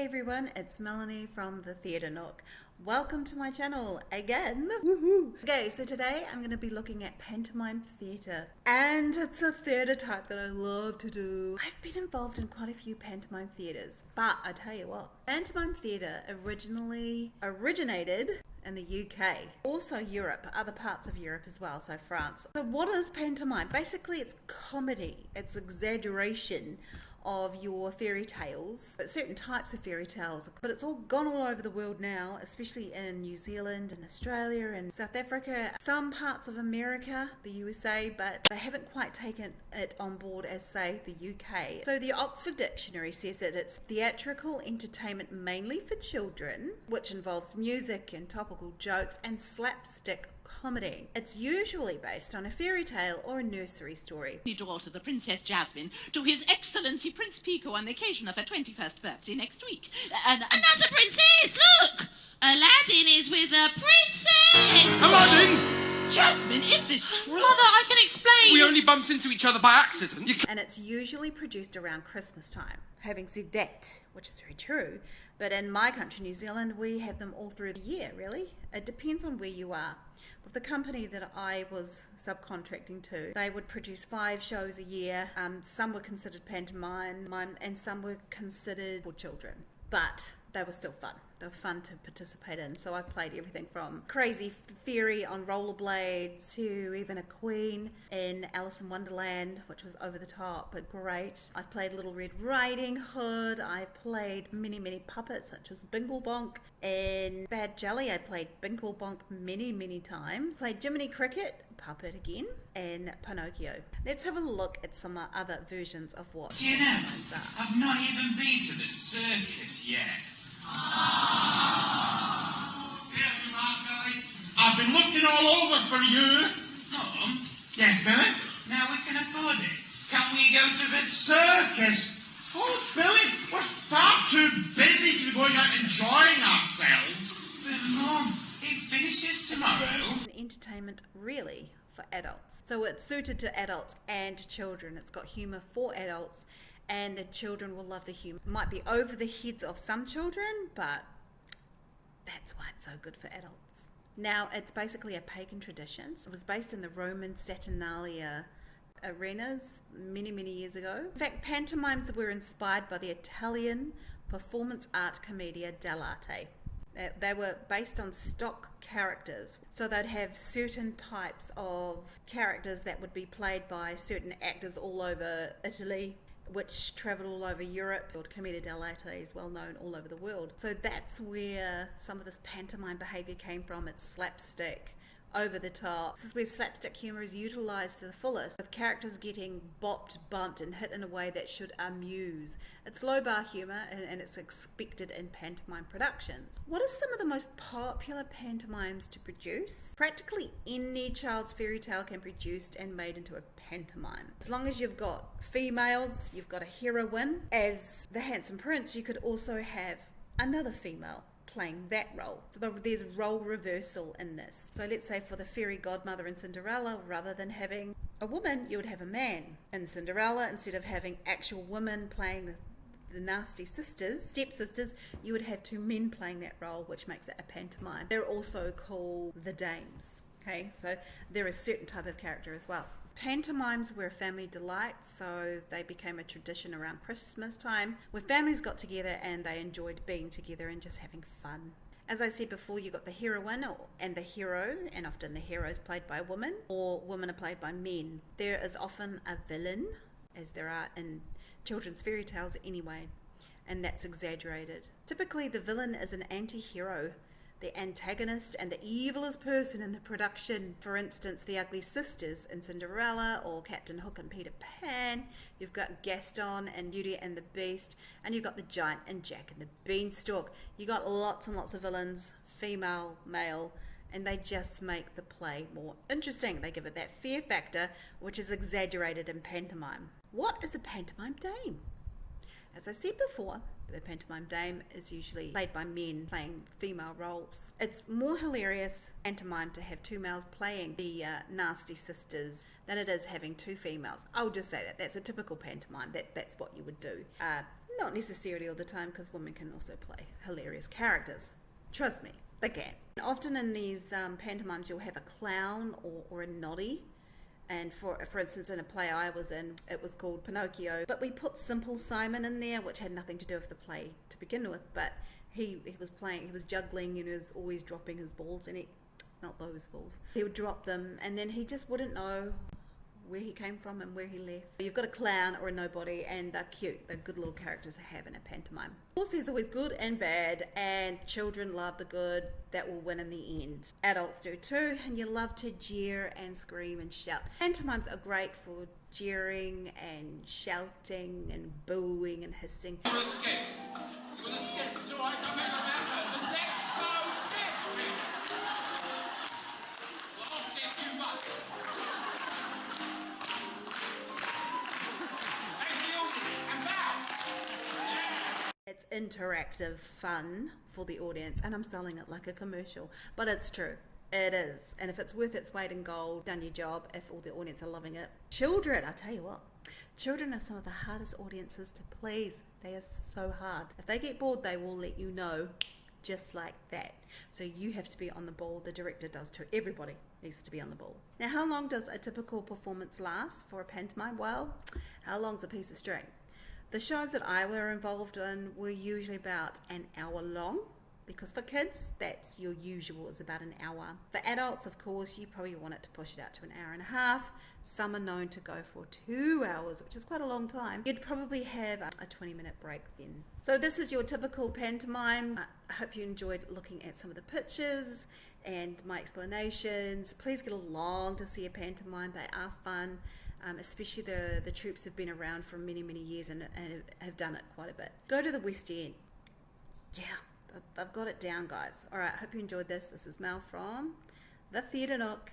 Hey everyone, it's Melanie from the Theatre Nook. Welcome to my channel again. Woohoo! Okay, so today I'm going to be looking at pantomime theatre, and it's a theatre type that I love to do. I've been involved in quite a few pantomime theatres, but I tell you what, pantomime theatre originally originated in the UK, also Europe, other parts of Europe as well, so France. So what is pantomime? Basically it's comedy, it's exaggeration of your fairy tales, certain types of fairy tales, but it's all gone all over the world now, especially in New Zealand and Australia and South Africa, some parts of America, the USA, but they haven't quite taken it on board as, say, the UK. So the Oxford Dictionary says that it's theatrical entertainment mainly for children, which involves music and topical jokes and slapstick comedy. It's usually based on a fairy tale or a nursery story. Daughter, the Princess Jasmine, to His Excellency Prince Pico on the occasion of her 21st birthday next week. Another princess! Look! Aladdin is with a princess! Aladdin! Jasmine, is this true? Mother, I can explain. We only bumped into each other by accident. And it's usually produced around Christmas time. Having said that, which is very true, but in my country, New Zealand, we have them all through the year, really. It depends on where you are. With the company that I was subcontracting to, they would produce 5 shows a year. Some were considered pantomime and some were considered for children. But they were still fun. They were fun to participate in. So I played everything from crazy fairy on rollerblades to even a queen in Alice in Wonderland, which was over the top but great. I've played Little Red Riding Hood. I've played many puppets such as Binglebonk. In Bad Jelly I played Binglebonk many times. Played Jiminy Cricket, puppet again, and Pinocchio. Let's have a look at some other versions of what Do you know, pantomimes are. I've not even been to the circus yet. I've been looking all over for you. Mum, Yes, Billy? now we can afford it. Can we go to the Circus? Oh, Billy, we're far too busy to be going out enjoying ourselves. But Mum, it finishes tomorrow. It's an entertainment really for adults. So it's suited to adults and children. It's got humour for adults, and the children will love the humour. It might be over the heads of some children, but that's why it's so good for adults. Now, it's basically a pagan tradition. It was based in the Roman Saturnalia arenas many years ago. In fact, pantomimes were inspired by the Italian performance art commedia dell'arte. They were based on stock characters, so they'd have certain types of characters that would be played by certain actors all over Italy, which travelled all over Europe. Commedia dell'arte is well known all over the world. So that's where some of this pantomime behaviour came from. It's slapstick, over the top. This is where slapstick humour is utilised to the fullest, with characters getting bopped, bumped and hit in a way that should amuse. It's low bar humour and it's expected in pantomime productions. What are some of the most popular pantomimes to produce? Practically any child's fairy tale can be produced and made into a pantomime. As long as you've got females, you've got a heroine. As the handsome prince, you could also have another female playing that role. So there's role reversal in this. So let's say for the fairy godmother in Cinderella, rather than having a woman, you would have a man. In Cinderella, instead of having actual women playing the nasty stepsisters, you would have 2 men playing that role, which makes it a pantomime. They're also called the dames. Okay, so they're a certain type of character as well. Pantomimes were a family delight, so they became a tradition around Christmas time, where families got together and they enjoyed being together and just having fun. As I said before, you got the heroine and the hero, and often the hero is played by women, or women are played by men. There is often a villain, as there are in children's fairy tales anyway, and that's exaggerated. Typically the villain is an anti-hero, the antagonist and the evilest person in the production. For instance, the ugly sisters in Cinderella, or Captain Hook and Peter Pan. You've got Gaston and Beauty and the Beast, and you've got the Giant and Jack and the Beanstalk. You got lots and lots of villains, female, male, and they just make the play more interesting. They give it that fear factor, which is exaggerated in pantomime. What is a pantomime dame? As I said before, the pantomime dame is usually played by men playing female roles. It's more hilarious pantomime to have 2 males playing the nasty sisters than it is having 2 females. I'll just say that. That's a typical pantomime. That's what you would do. Not necessarily all the time, because women can also play hilarious characters. Trust me, they can. Often in these pantomimes, you'll have a clown or a noddy. And for instance, in a play I was in, it was called Pinocchio. But we put Simple Simon in there, which had nothing to do with the play to begin with. But he was juggling, and he was always dropping his balls, and not those balls. He would drop them, and then he just wouldn't know where he came from and where he left. You've got a clown or a nobody, and they're cute. They're good little characters to have in a pantomime. Of course, there's always good and bad, and children love the good. That will win in the end. Adults do too, and you love to jeer and scream and shout. Pantomimes are great for jeering and shouting and booing and hissing. You want to skip? You want to skip? It's all right. No matter that person. Let's go skip. Well, I'll skip you back. Face the audience and bow. It's interactive fun for the audience, and I'm selling it like a commercial, but it's true. It is. And if it's worth its weight in gold, done your job if all the audience are loving it. Children, I tell you what, children are some of the hardest audiences to please. They are so hard. If they get bored, they will let you know, just like that. So you have to be on the ball. The director does too. Everybody needs to be on the ball. Now, how long does a typical performance last for a pantomime? Well, how long's a piece of string? The shows that I were involved in were usually about an hour long, because for kids, that's your usual, is about an hour. For adults, of course, you probably want it to push it out to an hour and a half. Some are known to go for 2 hours, which is quite a long time. You'd probably have a 20-minute break then. So this is your typical pantomime. I hope you enjoyed looking at some of the pictures and my explanations. Please get along to see a pantomime. They are fun. Especially the troupes have been around for many, many years and have done it quite a bit. Go to the West End. Yeah, I've got it down, guys. All right, hope you enjoyed this. This is Mel from the Theatre Nook.